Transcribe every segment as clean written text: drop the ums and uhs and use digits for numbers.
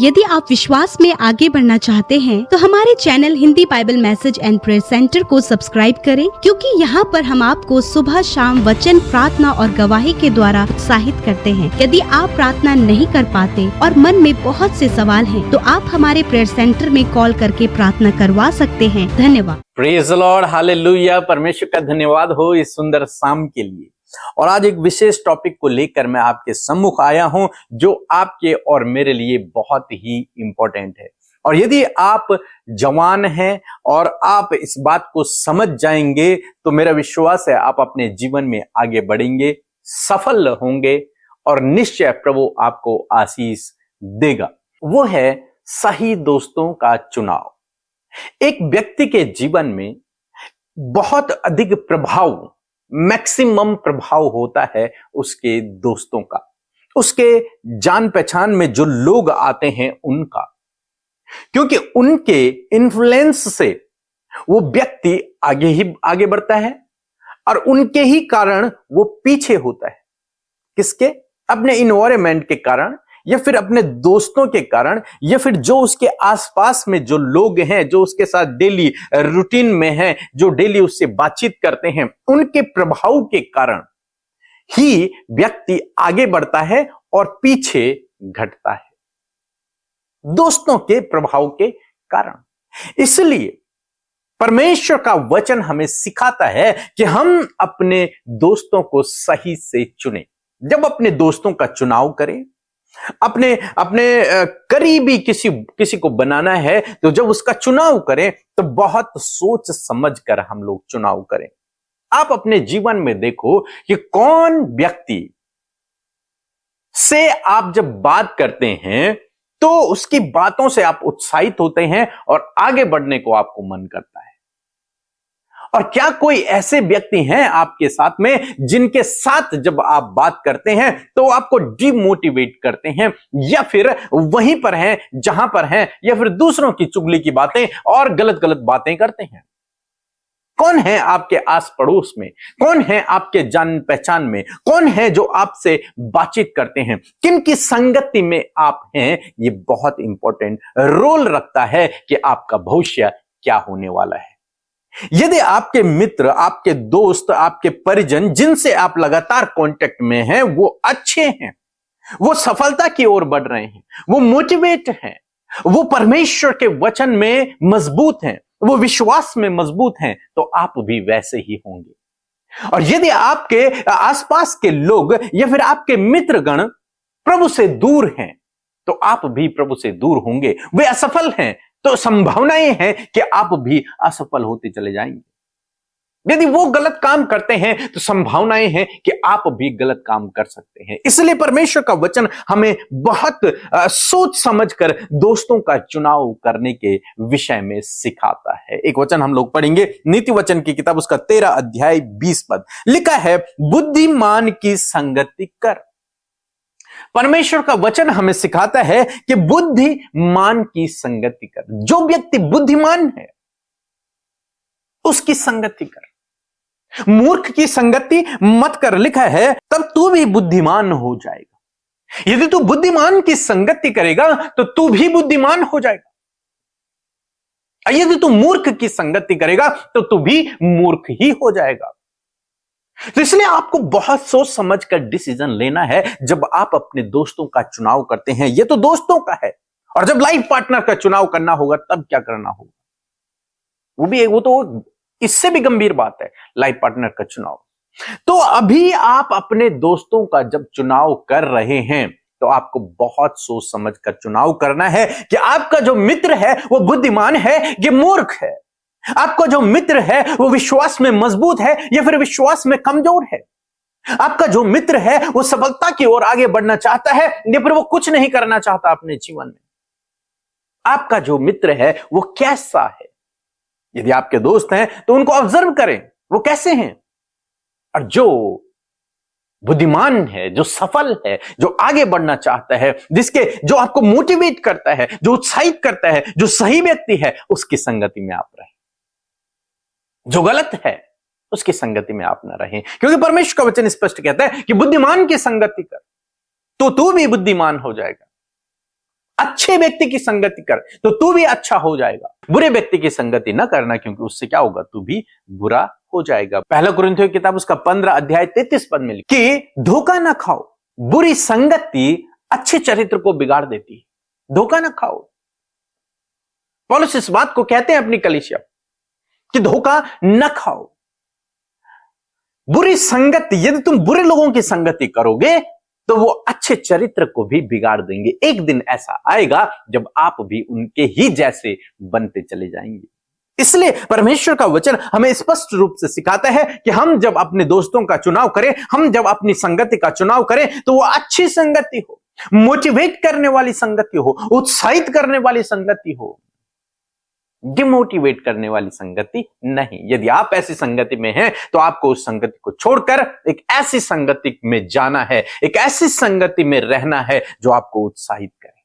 यदि आप विश्वास में आगे बढ़ना चाहते हैं तो हमारे channel Hindi Bible message and prayer centre को सब्सक्राइब करें, क्योंकि यहाँ पर हम आपको सुबह शाम वचन, प्रार्थना और गवाही के द्वारा उत्साहित करते हैं। यदि आप प्रार्थना नहीं कर पाते और मन में बहुत से सवाल हैं, तो आप हमारे प्रेयर सेंटर में कॉल करके प्रार्थना करवा सकते हैं। धन्यवाद। Praise the Lord, hallelujah. परमेश्वर का धन्यवाद हो इस सुंदर शाम के लिए। और आज एक विशेष टॉपिक को लेकर मैं आपके सम्मुख आया हूं, जो आपके और मेरे लिए बहुत ही इंपॉर्टेंट है। और यदि आप जवान हैं और आप इस बात को समझ जाएंगे तो मेरा विश्वास है आप अपने जीवन में आगे बढ़ेंगे, सफल होंगे और निश्चय प्रभु आपको आशीष देगा। वो है सही दोस्तों का चुनाव। एक व्यक्ति के जीवन में बहुत अधिक प्रभाव, मैक्सिमम प्रभाव होता है उसके दोस्तों का, उसके जान पहचान में जो लोग आते हैं उनका, क्योंकि उनके इन्फ्लुएंस से वो व्यक्ति आगे बढ़ता है और उनके ही कारण वो पीछे होता है। किसके? अपने इन्वायरमेंट के कारण, या फिर अपने दोस्तों के कारण, या फिर जो उसके आसपास में जो लोग हैं, जो उसके साथ डेली रूटीन में हैं, जो डेली उससे बातचीत करते हैं, उनके प्रभाव के कारण ही व्यक्ति आगे बढ़ता है और पीछे घटता है, दोस्तों के प्रभाव के कारण। इसलिए परमेश्वर का वचन हमें सिखाता है कि हम अपने दोस्तों को सही से चुनें। जब अपने दोस्तों का चुनाव करें, अपने करीबी किसी को बनाना है, तो जब उसका चुनाव करें तो बहुत सोच समझ कर हम लोग चुनाव करें। आप अपने जीवन में देखो कि कौन व्यक्ति से आप जब बात करते हैं तो उसकी बातों से आप उत्साहित होते हैं और आगे बढ़ने को आपको मन करता है। और क्या कोई ऐसे व्यक्ति हैं आपके साथ में जिनके साथ जब आप बात करते हैं तो आपको डिमोटिवेट करते हैं, या फिर वहीं पर हैं जहां पर हैं, या फिर दूसरों की चुगली की बातें और गलत गलत बातें करते हैं? कौन है आपके आस पड़ोस में? कौन है आपके जान पहचान में? कौन है जो आपसे बातचीत करते हैं? किन की संगति में आप हैं? ये बहुत इंपॉर्टेंट रोल रखता है कि आपका भविष्य क्या होने वाला है। यदि आपके मित्र, आपके दोस्त, आपके परिजन जिनसे आप लगातार कांटेक्ट में हैं वो अच्छे हैं, वो सफलता की ओर बढ़ रहे हैं, वो मोटिवेट हैं, वो परमेश्वर के वचन में मजबूत हैं, वो विश्वास में मजबूत हैं, तो आप भी वैसे ही होंगे। और यदि आपके आसपास के लोग या फिर आपके मित्रगण प्रभु से दूर हैं तो आप भी प्रभु से दूर होंगे। वे असफल हैं तो संभावनाएं हैं कि आप भी असफल होते चले जाएंगे। यदि वो गलत काम करते हैं तो संभावनाएं हैं कि आप भी गलत काम कर सकते हैं। इसलिए परमेश्वर का वचन हमें बहुत सोच समझकर दोस्तों का चुनाव करने के विषय में सिखाता है। एक वचन हम लोग पढ़ेंगे, नीति वचन की किताब, उसका 13 अध्याय 20 पद लिखा है, बुद्धिमान की संगति कर। परमेश्वर का वचन हमें सिखाता है कि बुद्धिमान की संगति कर। जो व्यक्ति बुद्धिमान है उसकी संगति कर, मूर्ख की संगति मत कर। लिखा है तब तू भी बुद्धिमान हो जाएगा। यदि तू बुद्धिमान की संगति करेगा तो तू भी बुद्धिमान हो जाएगा। यदि तू मूर्ख की संगति करेगा तो तू भी मूर्ख ही हो जाएगा। तो इसलिए आपको बहुत सोच समझ कर डिसीजन लेना है जब आप अपने दोस्तों का चुनाव करते हैं। ये तो दोस्तों का है, और जब लाइफ पार्टनर का चुनाव करना होगा तब क्या करना होगा? वो तो इससे भी गंभीर बात है, लाइफ पार्टनर का चुनाव। तो अभी आप अपने दोस्तों का जब चुनाव कर रहे हैं तो आपको बहुत सोच समझ कर चुनाव करना है कि आपका जो मित्र है वो बुद्धिमान है कि मूर्ख है। आपका जो मित्र है वो विश्वास में मजबूत है या फिर विश्वास में कमजोर है। आपका जो मित्र है वो सफलता की ओर आगे बढ़ना चाहता है या फिर वो कुछ नहीं करना चाहता अपने जीवन में। आपका जो मित्र है वो कैसा है? यदि आपके दोस्त हैं तो उनको ऑब्जर्व करें, वो कैसे हैं। और जो बुद्धिमान है, जो सफल है, जो आगे बढ़ना चाहता है, जो आपको मोटिवेट करता है, जो उत्साहित करता है, जो सही व्यक्ति है, उसकी संगति में आप रहें। जो गलत है उसकी संगति में आप ना रहें, क्योंकि परमेश्वर का वचन स्पष्ट कहता है कि बुद्धिमान की संगति कर तो तू भी बुद्धिमान हो जाएगा। अच्छे व्यक्ति की संगति कर तो तू भी अच्छा हो जाएगा। बुरे व्यक्ति की संगति न करना, क्योंकि उससे क्या होगा, तू भी बुरा हो जाएगा। पहला कुरिन्थियों की किताब उसका 15 अध्याय 33 पद में लिखा कि धोखा ना खाओ, बुरी संगति अच्छे चरित्र को बिगाड़ देती है। धोखा ना खाओ। पौलुस इस बात को कहते हैं अपनी कलीसिया कि धोखा न खाओ। बुरी संगति, यदि तुम बुरे लोगों की संगति करोगे तो वो अच्छे चरित्र को भी बिगाड़ देंगे। एक दिन ऐसा आएगा जब आप भी उनके ही जैसे बनते चले जाएंगे। इसलिए परमेश्वर का वचन हमें स्पष्ट रूप से सिखाता है कि हम जब अपने दोस्तों का चुनाव करें, हम जब अपनी संगति का चुनाव करें तो वो अच्छी संगति हो, मोटिवेट करने वाली संगति हो, उत्साहित करने वाली संगति हो, डिमोटिवेट करने वाली संगति नहीं। यदि आप ऐसी संगति में हैं तो आपको उस संगति को छोड़कर एक ऐसी संगति में जाना है, एक ऐसी संगति में रहना है जो आपको उत्साहित करे।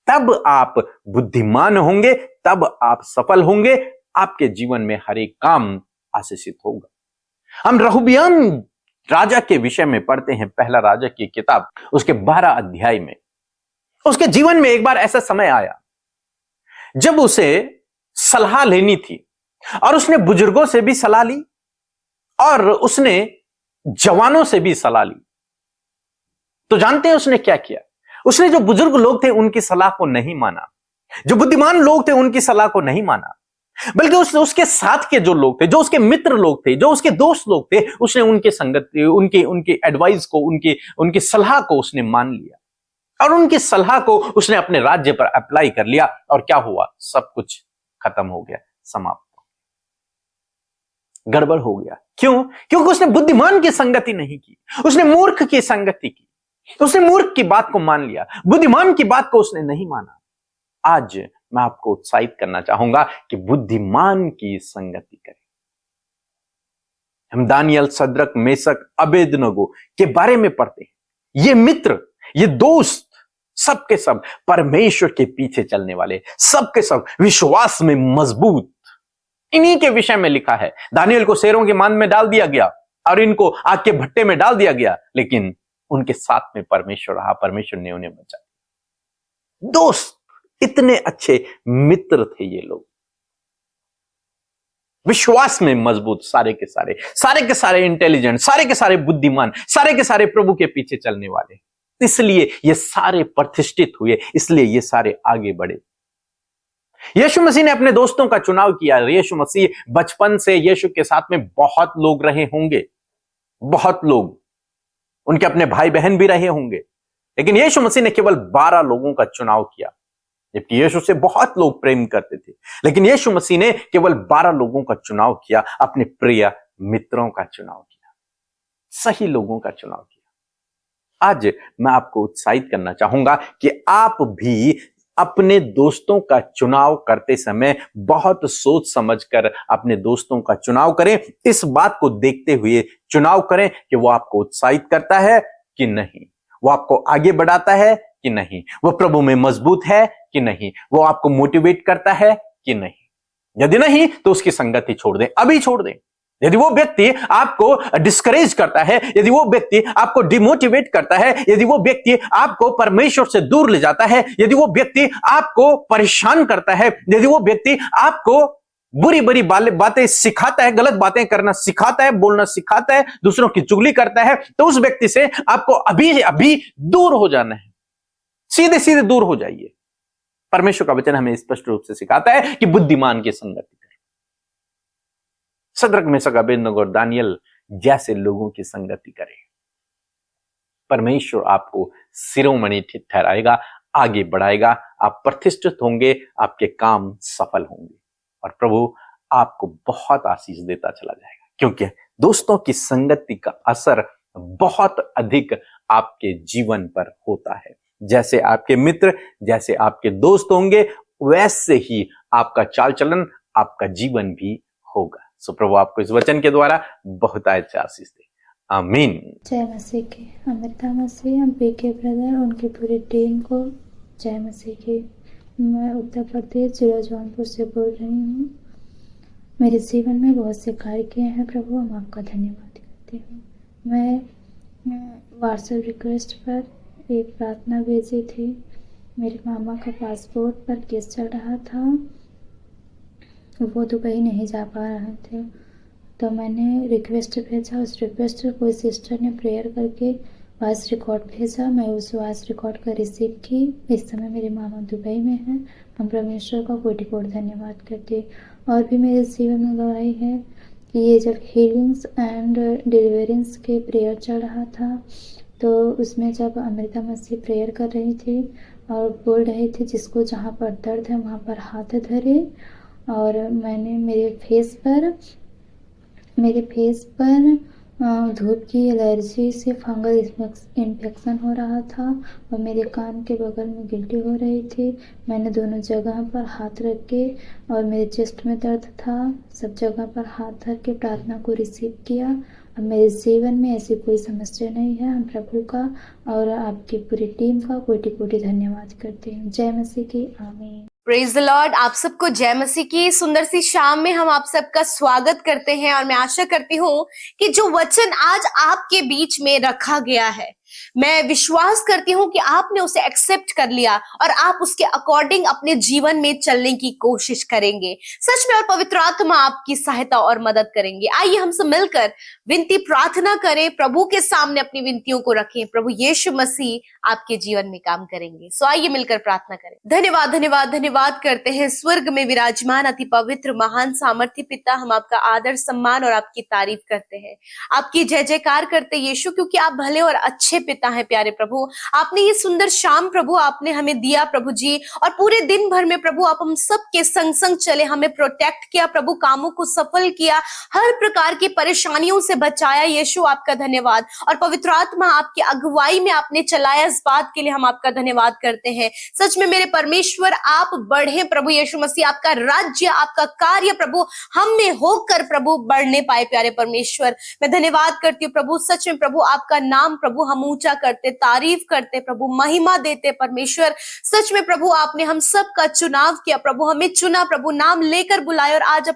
तब आप बुद्धिमान होंगे, तब आप सफल होंगे, आपके जीवन में हर एक काम आशीषित होगा। हम रहूबियाम राजा के विषय में पढ़ते हैं, पहला राजा की किताब उसके 12 अध्याय में। उसके जीवन में एक बार ऐसा समय आया जब उसे सलाह लेनी थी और उसने बुजुर्गों से भी सलाह ली और उसने जवानों से भी सलाह ली। तो जानते हैं उसने क्या किया? उसने जो बुजुर्ग लोग थे उनकी सलाह को नहीं माना, जो बुद्धिमान लोग थे उनकी सलाह को नहीं माना, बल्कि उसके साथ के जो लोग थे, जो उसके मित्र लोग थे, जो उसके दोस्त लोग थे, उसने उनके संगति, उनके एडवाइस को, उनकी सलाह को उसने मान लिया और उनकी सलाह को उसने अपने राज्य पर अप्लाई कर लिया। और क्या हुआ? सब कुछ खत्म हो गया, समाप्त हो गया, गड़बड़ हो गया। क्यों? क्योंकि उसने बुद्धिमान की संगति नहीं की, उसने मूर्ख की संगति की, उसने मूर्ख की बात को मान लिया, बुद्धिमान की बात को उसने नहीं माना। आज मैं आपको उत्साहित करना चाहूंगा कि बुद्धिमान की संगति करें। हम दानियल, सद्रक, मेशक, अबेदनगो के बारे में पढ़ते हैं। ये मित्र, ये दोस्त, सबके सब परमेश्वर के पीछे चलने वाले, सबके सब विश्वास में मजबूत, इन्हीं के विषय में लिखा है। दानियल को शेरों के मान में डाल दिया गया और इनको आग के भट्टे में डाल दिया गया, लेकिन उनके साथ में परमेश्वर रहा, परमेश्वर ने उन्हें बचाया। दोस्त, इतने अच्छे मित्र थे ये लोग, विश्वास में मजबूत, सारे के सारे इंटेलिजेंट, सारे के सारे बुद्धिमान, सारे के सारे प्रभु के पीछे चलने वाले। इसलिए ये सारे प्रतिष्ठित हुए, इसलिए ये सारे आगे बढ़े। यीशु मसीह ने अपने दोस्तों का चुनाव किया। यीशु मसीह बचपन से यीशु के साथ में बहुत लोग रहे होंगे, बहुत लोग, उनके अपने भाई बहन भी रहे होंगे, लेकिन यीशु मसीह ने केवल 12 लोगों का चुनाव किया। जबकि यीशु से बहुत लोग प्रेम करते थे, लेकिन यीशु मसीह ने केवल 12 लोगों का चुनाव किया, अपने प्रिय मित्रों का चुनाव किया, सही लोगों का चुनाव किया। आज मैं आपको उत्साहित करना चाहूंगा कि आप भी अपने दोस्तों का चुनाव करते समय बहुत सोच समझकर अपने दोस्तों का चुनाव करें। इस बात को देखते हुए चुनाव करें कि वो आपको उत्साहित करता है कि नहीं, वो आपको आगे बढ़ाता है कि नहीं, वो प्रभु में मजबूत है कि नहीं, वो आपको मोटिवेट करता है कि नहीं। यदि नहीं तो उसकी संगति छोड़ दें, अभी छोड़ दें। यदि वो व्यक्ति आपको डिस्करेज करता है, यदि वो व्यक्ति आपको डिमोटिवेट करता है, यदि वो व्यक्ति आपको परमेश्वर से दूर ले जाता है, यदि वो व्यक्ति आपको परेशान करता है, यदि वो व्यक्ति आपको बुरी बुरी बातें सिखाता है, गलत बातें करना सिखाता है, बोलना सिखाता है, दूसरों की चुगली करता है, तो उस व्यक्ति से आपको अभी अभी दूर हो जाना है। सीधे सीधे दूर हो जाइए। परमेश्वर का वचन हमें स्पष्ट रूप से सिखाता है कि बुद्धिमान की संगति करें। सद्रक, मेशक, अबेदनगो और दानियल जैसे लोगों की संगति करें। परमेश्वर आपको शिरोमणि ठहराएगा, आगे बढ़ाएगा, आप प्रतिष्ठित होंगे, आपके काम सफल होंगे और प्रभु आपको बहुत आशीष देता चला जाएगा, क्योंकि दोस्तों की संगति का असर बहुत अधिक आपके जीवन पर होता है। जैसे आपके मित्र, जैसे आपके दोस्त होंगे, वैसे ही आपका चाल चलन, आपका जीवन भी होगा। सो प्रभु आपको इस वचन के द्वारा बहुत अच्छा आशीष दे। आमीन। जय मसीह की। अमृता मसीह, हम पीके ब्रदर, उनकी पूरी टीम को जय मसीह की। मैं उत्तर प्रदेश जिला जौनपुर से बोल रही हूँ। मेरे जीवन में बहुत से कार्य किए हैं प्रभु, हम आपका धन्यवाद करते हैं। मैं व्हाट्सएप रिक्वेस्ट पर एक प्रार्थना भेजी थी मेरे मामा का पासपोर्ट पर केस चल रहा था, वो दुबई नहीं जा पा रहे थे, तो मैंने रिक्वेस्ट भेजा। उस रिक्वेस्ट पर कोई सिस्टर ने प्रेयर करके वॉइस रिकॉर्ड भेजा। मैं उस वॉइस रिकॉर्ड का रिसीव की। इस समय मेरे मामा दुबई में हैं। हम परमेश्वर का कोटि-कोटि धन्यवाद करते। और भी मेरे जीवन में गवाही है कि ये जब हीलिंग्स एंड डिलीवरेंस के प्रेयर चल रहा था, तो उसमें जब अमृता मसीह प्रेयर कर रही थी और बोल रही थी जिसको जहाँ पर दर्द है वहाँ पर हाथ धरे, और मैंने मेरे फेस पर धूप की एलर्जी से फंगल इन्फेक्शन हो रहा था और मेरे कान के बगल में गिल्टी हो रही थी। मैंने दोनों जगह पर हाथ रख के, और मेरे चेस्ट में दर्द था, सब जगह पर हाथ धर के प्रार्थना को रिसीव किया। अब मेरे जीवन में ऐसी कोई समस्या नहीं है। हम प्रभु का और आपकी पूरी टीम का कोटि-कोटि धन्यवाद करते हैं। जय मसीह की। आमीन। Praise the Lord. आप सबको जय मसीह की सुंदर सी शाम में हम आप सबका स्वागत करते हैं और मैं आशा करती हूँ कि जो वचन आज आपके बीच में रखा गया है, मैं विश्वास करती हूँ कि आपने उसे एक्सेप्ट कर लिया और आप उसके अकॉर्डिंग अपने जीवन में चलने की कोशिश करेंगे। सच में और पवित्र आत्मा आपकी सहायता और मदद करेंगे। आइए हम सब मिलकर विनती प्रार्थना करें, प्रभु के सामने अपनी विनतियों को रखें। प्रभु यीशु मसीह आपके जीवन में काम करेंगे। सो आइए मिलकर प्रार्थना करें। धन्यवाद धन्यवाद धन्यवाद करते हैं स्वर्ग में विराजमान अति पवित्र महान सामर्थ्य पिता, हम आपका आदर सम्मान और आपकी तारीफ करते हैं, आपकी जय जयकार करते यीशु, क्योंकि आप भले और अच्छे पिता है। प्यारे प्रभु, आपने ये सुंदर शाम प्रभु आपने हमें दिया प्रभु जी, और पूरे दिन भर में प्रभु आप हम सब के संग संग चले, हमें प्रोटेक्ट किया प्रभु, कामों को सफल किया, हर प्रकार की परेशानियों से बचाया। यीशु आपका धन्यवाद। और पवित्र आत्मा आपकी अगुवाई में आपने चलाया, इस बात के लिए हम आपका धन्यवाद करते हैं। सच में मेरे परमेश्वर आप बढ़े प्रभु यीशु मसीह, आपका राज्य आपका कार्य प्रभु हम में होकर प्रभु बढ़ने पाए। प्यारे परमेश्वर, मैं धन्यवाद करती हूँ प्रभु। सच में प्रभु आपका नाम प्रभु हम ऊंचा करते, तारीफ करते प्रभु, महिमा देते परमेश्वर। सच में प्रभु आपने हम सब का चुनाव किया प्रभु, हमें चुना प्रभु, नाम लेकर बुलाया, और आज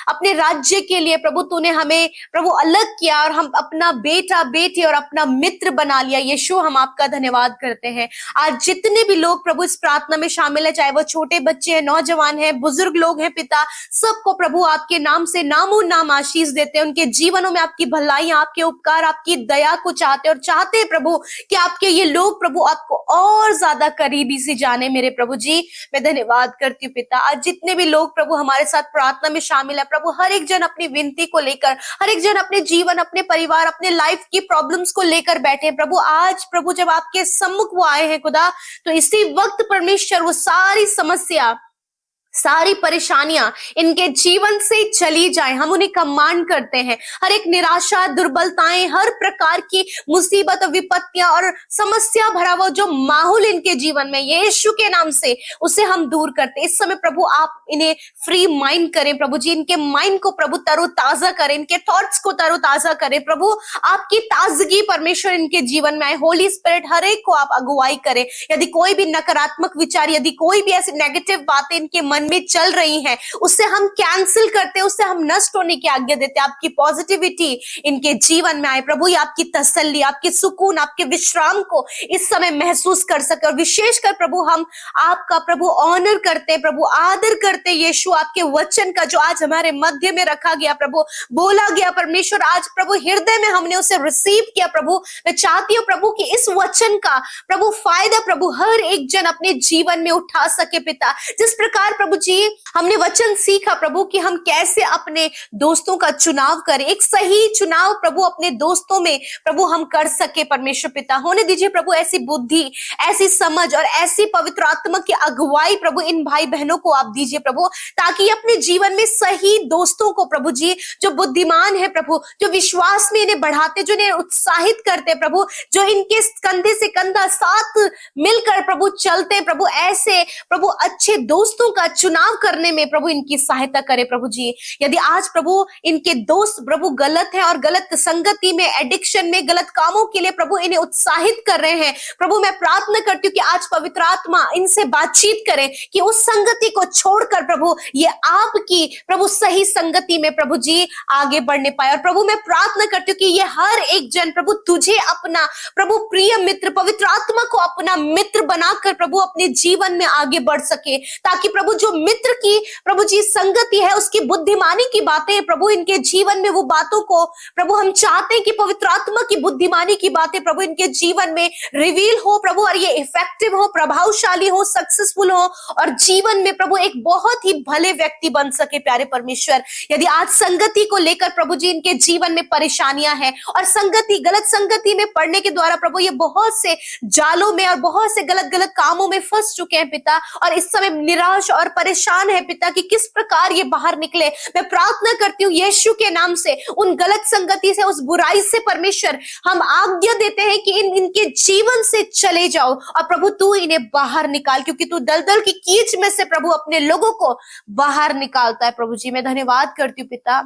अपने राज्य के लिए प्रभु तूने हमें प्रभु अलग किया और हम अपना बेटा बेटी और अपना मित्र बना लिया। यीशु हम आपका धन्यवाद करते हैं। आज जितने भी लोग प्रभु इस प्रार्थना में शामिल है, चाहे वो छोटे बच्चे हैं, नौजवान हैं, बुजुर्ग लोग हैं पिता, सबको प्रभु आपके नाम से नामों नाम आशीष देते हैं। उनके जीवनों में आपकी भलाई, आपके उपकार, आपकी दया को चाहते और चाहते हैं प्रभु कि आपके ये लोग प्रभु आपको और ज्यादा करीबी से जाने। मेरे प्रभु जी, मैं धन्यवाद करती हूँ पिता। आज जितने भी लोग प्रभु हमारे साथ प्रार्थना में शामिल है प्रभु, हर एक जन अपनी विनती को लेकर, हर एक जन अपने जीवन, अपने परिवार, अपने लाइफ की प्रॉब्लम्स को लेकर बैठे हैं प्रभु। आज प्रभु जब आपके सम्मुख वो आए हैं खुदा, तो इसी वक्त परमेश्वर वो सारी समस्या, सारी परेशानियां इनके जीवन से चली जाए, हम उन्हें कमांड करते हैं। हर एक निराशा, दुर्बलताएं, हर प्रकार की मुसीबत, विपत्तियां और समस्या भरा हुआ जो माहौल इनके जीवन में, यीशु के नाम से उसे हम दूर करते हैं। इस समय प्रभु आप इन्हें फ्री माइंड करें प्रभु जी, इनके माइंड को प्रभु तरोताजा करें, इनके थॉट्स को तरोताजा करें प्रभु। आपकी ताजगी परमेश्वर इनके जीवन में आए। होली स्पिरिट हर एक को आप अगुवाई करें। यदि कोई भी नकारात्मक विचार, यदि कोई भी ऐसी नेगेटिव बातें इनके मन में चल रही हैं, उससे हम कैंसिल करते हैं, उससे हम नष्ट होने की आज्ञा देते हैं। आपकी पॉजिटिविटी इनके जीवन में आए प्रभु, ये आपकी तसल्ली, आपके सुकून, आपके विश्राम को इस समय महसूस कर सके। और विशेषकर प्रभु हम आपका प्रभु ऑनर करते हैं प्रभु, आदर करते हैं यीशु, आपके वचन का जो आज हमारे मध्य में रखा गया प्रभु, बोला गया परमेश्वर, आज प्रभु हृदय में हमने उसे रिसीव किया प्रभु। मैं चाहती हूँ प्रभु कि इस वचन का प्रभु फायदा प्रभु हर एक जन अपने जीवन में उठा सके पिता। जिस प्रकार प्रभु जी हमने वचन सीखा प्रभु कि हम कैसे अपने दोस्तों का चुनाव करें, एक सही चुनाव प्रभु अपने दोस्तों में प्रभु हम कर सके परमेश्वर पिता। होने दीजिए प्रभु ऐसी बुद्धि, ऐसी समझ और ऐसी पवित्र आत्मा की अगुवाई प्रभु इन भाई बहनों को आप दीजिए प्रभु, ताकि अपने जीवन में सही दोस्तों को प्रभु जी, जो बुद्धिमान है प्रभु, जो विश्वास में इन्हें बढ़ाते, जो इन्हें उत्साहित करते प्रभु, जो इनके कंधे से कंधा साथ मिलकर प्रभु चलते प्रभु, ऐसे प्रभु अच्छे दोस्तों का चुनाव करने में प्रभु इनकी सहायता करे प्रभु जी। यदि आज प्रभु इनके दोस्त प्रभु गलत है और गलत संगति में, एडिक्शन में, गलत कामों के लिए प्रभु इन्हें उत्साहित कर रहे हैं, प्रभु मैं प्रार्थना करती हूँ कि आज पवित्र आत्मा इनसे बातचीत करे कि उस संगति को छोड़कर प्रभु ये आपकी प्रभु सही संगति में प्रभु जी आगे बढ़ने पाए। और प्रभु मैं प्रार्थना करती हूँ कि ये हर एक जन प्रभु तुझे अपना प्रभु प्रिय मित्र, पवित्र आत्मा को अपना मित्र बनाकर प्रभु अपने जीवन में आगे बढ़ सके, ताकि प्रभु जो मित्र की प्रभु जी संगति है उसकी बुद्धिमानी की बातें प्रभु इनके जीवन में, वो बातों को प्रभु हम चाहते हैं कि पवित्र आत्मा की बुद्धिमानी की बातें प्रभु इनके जीवन में रिवील हो प्रभु, और ये इफेक्टिव हो, प्रभावशाली हो, सक्सेसफुल हो और जीवन में प्रभु एक बहुत ही भले व्यक्ति बन सके। प्यारे परमेश्वर, यदि आज संगति को लेकर प्रभु जी इनके जीवन में परेशानियां हैं और संगति, गलत संगति में पड़ने के द्वारा प्रभु ये बहुत से जालों में और बहुत से गलत गलत कामों में फंस चुके हैं पिता, और इस समय निराश और परेशान है पिता कि किस प्रकार ये बाहर निकले। मैं प्रार्थना करती हूँ यीशु के नाम से, उन गलत संगति से, उस बुराई से परमेश्वर हम आज्ञा देते हैं कि इनके जीवन से चले जाओ और प्रभु तू इन्हें बाहर निकाल, क्योंकि तू दलदल की कीच में से प्रभु अपने लोगों को बाहर निकालता है। प्रभु जी मैं धन्यवाद करती हूँ पिता,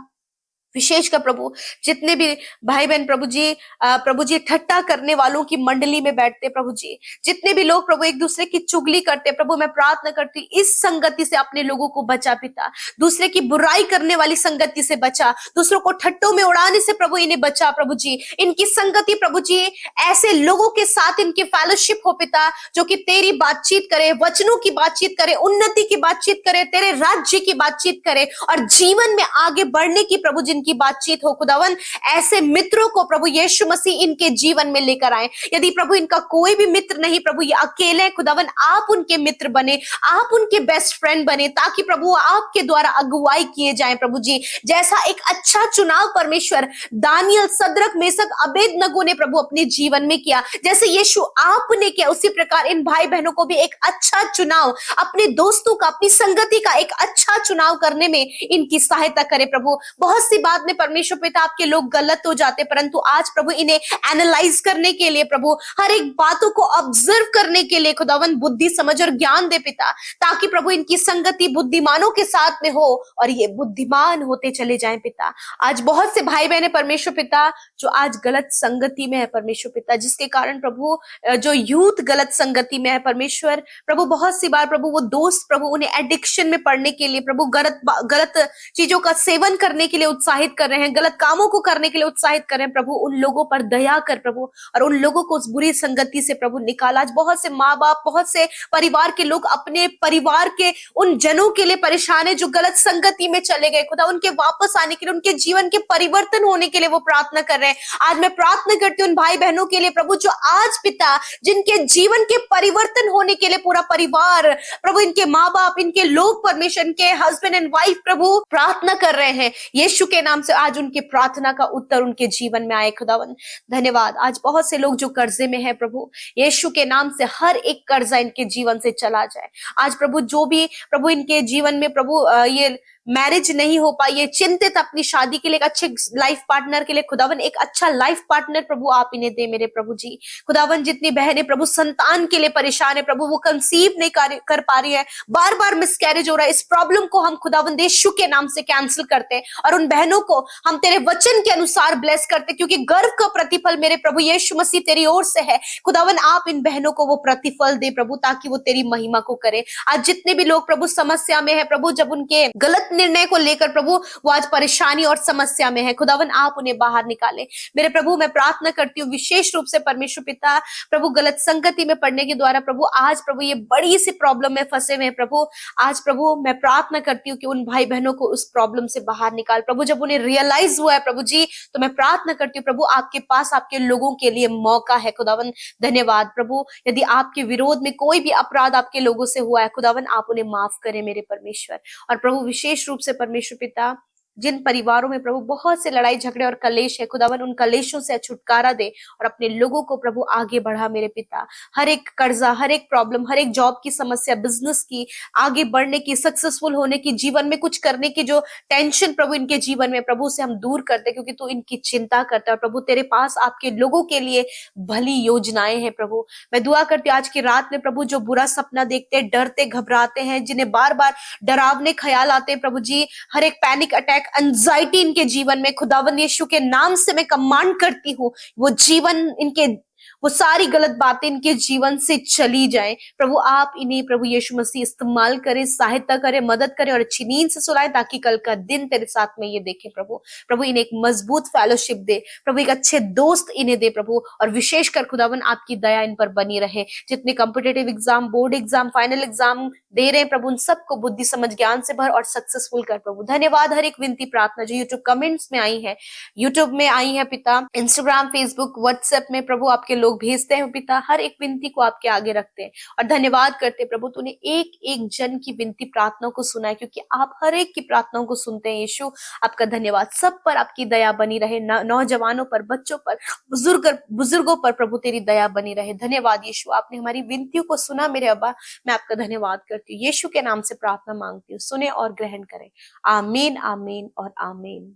विशेषकर प्रभु जितने भी भाई बहन प्रभु जी ठट्टा करने वालों की मंडली में बैठते प्रभु जी, जितने भी लोग प्रभु एक दूसरे की चुगली करते प्रभु, मैं प्रार्थना करती हूँ इस संगति से अपने लोगों को बचा पिता, दूसरे की बुराई करने वाली संगति से बचा, दूसरों को ठट्टों में उड़ाने से प्रभु इन्हें बचा प्रभु जी। इनकी संगति प्रभु जी ऐसे लोगों के साथ इनकी फेलोशिप हो पिता, जो कि तेरी बातचीत करे, वचनों की बातचीत करे, उन्नति की बातचीत करे, तेरे राज्य की बातचीत करे और जीवन में आगे बढ़ने की प्रभु जिनकी बातचीत हो खुदावन, ऐसे मित्रों को प्रभु यीशु मसीह इनके जीवन में लेकर आए। यदि प्रभु इनका कोई भी मित्र नहीं प्रभु, ये अकेले खुदावन, आप उनके मित्र बने, आप उनके बेस्ट फ्रेंड बने, ताकि प्रभु आपके द्वारा अगुवाई किए जाएं प्रभु जी। जैसा एक अच्छा चुनाव परमेश्वर दानियल, सद्रक, मेशक, अबेदनगो ने प्रभु अपने जीवन में किया, जैसे यीशु आपने किया, उसी प्रकार इन भाई बहनों को भी एक अच्छा चुनाव, अपने दोस्तों का, अपनी संगति का एक अच्छा चुनाव करने में इनकी सहायता करे प्रभु। बहुत सी बात में परमेश्वर पिता आपके लोग गलत हो जाते, परंतु आज प्रभु इन्हें एनालाइज करने के लिए प्रभु, हर एक बातों को ऑब्जर्व करने के लिए खुदावन बुद्धि, समझ और ज्ञान दे पिता, ताकि प्रभु इनकी संगति बुद्धिमानों के साथ में हो और ये बुद्धिमान होते चले जाएं पिता। आज बहुत से भाई बहन परमेश्वर पिता जो आज गलत संगति में है परमेश्वर पिता, जिसके कारण प्रभु जो यूथ गलत संगति में है परमेश्वर प्रभु, बहुत सी बार प्रभु वो दोस्त प्रभु उन्हें एडिक्शन में पड़ने के लिए प्रभु, गलत चीजों का सेवन करने के लिए उत्साहित कर रहे हैं, गलत कामों को करने के लिए उत्साहित कर रहे हैं प्रभु। उन लोगों पर दया कर प्रभु और उन लोगों को उस बुरी संगति से प्रभु निकाल। आज बहुत से माँ बाप, बहुत से परिवार के लोग अपने परिवार के उन जनों के लिए परेशान है जो गलत संगति में चले गए खुदा, उनके वापस आने के लिए, उनके जीवन के परिवर्तन होने के लिए वो प्रार्थना कर रहे हैं। आज मैं प्रार्थना करती हूँ उन भाई बहनों के लिए प्रभु, जो आज पिता जिनके जीवन के परिवर्तन होने के लिए पूरा परिवार प्रभु, इनके माँ बाप, इनके लोग परमेश्वर, इनके हस्बैंड एंड वाइफ प्रभु प्रार्थना कर रहे हैं, यीशु के नाम से आज उनके प्रार्थना का उत्तर उनके जीवन में आए खुदावन। धन्यवाद। आज बहुत से लोग जो कर्जे में है प्रभु, यीशु के नाम से हर एक कर्जा इनके जीवन से चला जाए। आज प्रभु जो भी प्रभु इनके जीवन में प्रभु ये मैरिज नहीं हो पाई है, चिंतित अपनी शादी के लिए, एक अच्छे लाइफ पार्टनर के लिए खुदावन, एक अच्छा लाइफ पार्टनर प्रभु आप इन्हें दे मेरे प्रभु जी। खुदावन जितनी बहनें प्रभु संतान के लिए परेशान है प्रभु, वो कंसीव नहीं कर पा रही है, बार बार मिसकैरेज हो रहा है, इस प्रॉब्लम को हम खुदावन यीशु के नाम से कैंसिल करते हैं और उन बहनों को हम तेरे वचन के अनुसार ब्लेस करते, क्योंकि गर्व का प्रतिफल मेरे प्रभु यीशु मसीह तेरी ओर से है। खुदावन आप इन बहनों को वो प्रतिफल दे प्रभु, ताकि वो तेरी महिमा को करे। आज जितने भी लोग प्रभु समस्या में है प्रभु, जब उनके गलत निर्णय को लेकर प्रभु वो आज परेशानी और समस्या में है, खुदावन आप उन्हें बाहर निकाले मेरे प्रभु। मैं प्रार्थना करती हूँ विशेष रूप से परमेश्वर पिता प्रभु, गलत संगति में पड़ने के द्वारा प्रभु आज प्रभु ये बड़ी सी प्रॉब्लम में फंसे हुए हैं प्रभु। आज प्रभु मैं प्रार्थना करती हूँ कि उन भाई बहनों को उस प्रॉब्लम से बाहर निकाल प्रभु। जब उन्हें रियलाइज हुआ है प्रभु जी, तो मैं प्रार्थना करती हूँ प्रभु, आपके पास आपके लोगों के लिए मौका है खुदावन। धन्यवाद प्रभु। यदि आपके विरोध में कोई भी अपराध आपके लोगों से हुआ है खुदावन, आप उन्हें माफ करें मेरे परमेश्वर। और प्रभु विशेष रूप से परमेश्वर पिता जिन परिवारों में प्रभु बहुत से लड़ाई झगड़े और कलेश है, खुदावन उन कलेशों से छुटकारा दे और अपने लोगों को प्रभु आगे बढ़ा मेरे पिता। हर एक कर्जा, हर एक प्रॉब्लम, हर एक जॉब की समस्या, बिजनेस की, आगे बढ़ने की, सक्सेसफुल होने की, जीवन में कुछ करने की जो टेंशन प्रभु इनके जीवन में, प्रभु से हम दूर करते, क्योंकि तू इनकी चिंता करता है। प्रभु तेरे पास आपके लोगों के लिए भली योजनाएं हैं प्रभु। मैं दुआ करती हूँ आज की रात में प्रभु जो बुरा सपना देखते, डरते, घबराते हैं, जिन्हें बार बार डरावने ख्याल आते हैं प्रभु जी, हर एक पैनिक अटैक, एंजाइटी इनके जीवन में, खुदावंद यीशु के नाम से मैं कमांड करती हूँ वो जीवन इनके, वो सारी गलत बातें इनके जीवन से चली जाएं। प्रभु आप इन्हें प्रभु यीशु मसीह इस्तेमाल करें, सहायता करें, मदद करें और अच्छी नींद से सुलाएं, ताकि कल का दिन तेरे साथ में ये देखें प्रभु। प्रभु इन्हें एक मजबूत फेलोशिप दे प्रभु, एक अच्छे दोस्त इन्हें दे प्रभु, और विशेषकर खुदावन आपकी दया इन पर बनी रहे। जितने competitive exam, board exam, final exam दे रहे हैं प्रभु, उन सबको बुद्धि समझ ज्ञान से भर और सक्सेसफुल कर प्रभु। धन्यवाद हर एक विनती प्रार्थना जो यूट्यूब कमेंट्स में आई है, यूट्यूब में आई है पिता, इंस्टाग्राम, फेसबुक, व्हाट्सएप में प्रभु आपके लोग भेजते हैं पिता, हर एक विनती को आपके आगे रखते हैं और धन्यवाद करते हैं प्रभु, तूने एक एक जन की विनती प्रार्थनाओं को सुना है, क्योंकि आप हर एक की प्रार्थनाओं को सुनते हैं यीशु। आपका धन्यवाद, सब पर आपकी दया बनी रहे, नौजवानों पर, बच्चों पर, बुजुर्गों पर प्रभु तेरी दया बनी रहे। धन्यवाद यीशु, आपने हमारी विनतियों को सुना मेरे अब्बा, मैं आपका धन्यवाद करती हूँ। यीशु के नाम से प्रार्थना मांगती हूँ, सुने और ग्रहण करें। आमीन, आमीन और आमीन।